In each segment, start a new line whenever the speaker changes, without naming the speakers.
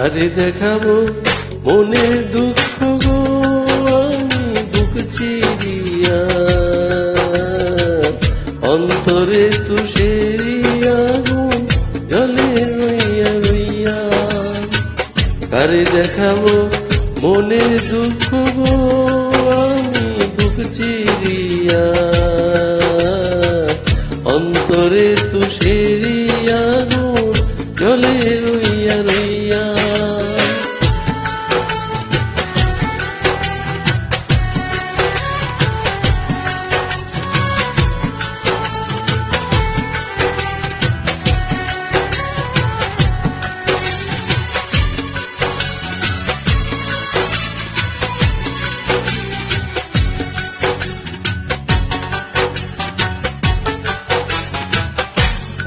কারে দেখাবো মনের দুঃখ গো আমি বুক চিরিয়া, অন্তরে তুষেরি আগুন জলে রইয়া রইয়া। কারে দেখাবো মনের দুঃখ গো আমি বুক চিরিয়া, অন্তরে তুষেরি আগুন জলে রইয়া রইয়া।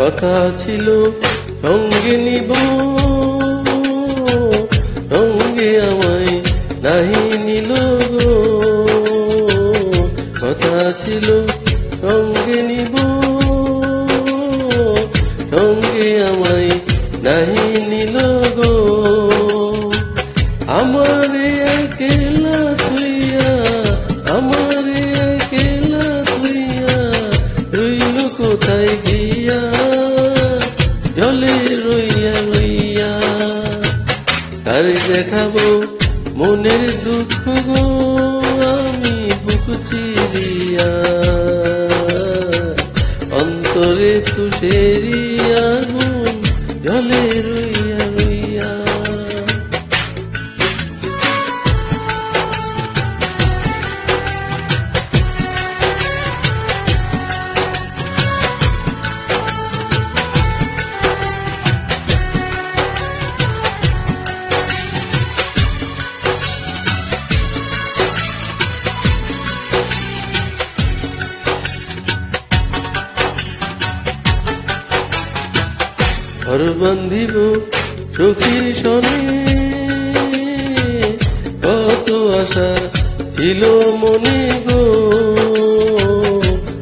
কথা ছিল সঙ্গে নিব, সঙ্গে আমায় নাহি নিল গো। কথা ছিল সঙ্গে নিব, সঙ্গে আমায় নাহি নিল গো। আমারে একলা তুইয়া, আমারে একলা তুইয়া রইল কোথায় গিয়া, জলে রইয়া রইয়া। কারে দেখাবো মনের দুঃখ গো আমি বুক চিরিয়া, অন্তরে তুষেরি আগুন জলে রইয়া রইয়া। ঘর বান্ধিব সখীর সনে, কত আশা ছিল মনে গো।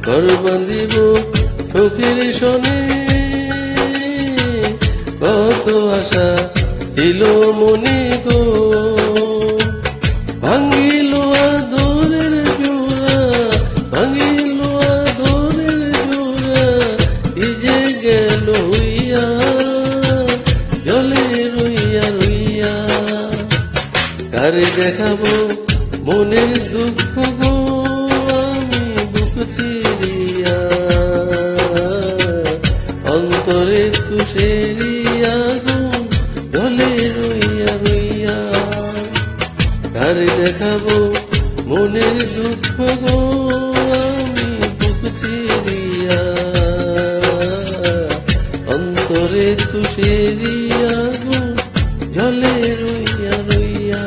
ঘর বান্ধিব সখীর সনে, কত আশা ছিল মনে গো। ভাঙিল আদরের জোড়া, ভাঙিল আদরের জোড়া, কি যে গেল হইয়া, জলে রইয়া রইয়া। কারে দেখাবো মনের দুঃখ গো আমি বুক চিরিয়া, অন্তরে তুষেরি আগুন জলে রইয়া রইয়া। কারে দেখাবো মনের দুঃখ গো আমি বুক চিরিয়া, অন্তরে তুষেরি আগুন জলে রইয়া রইয়া।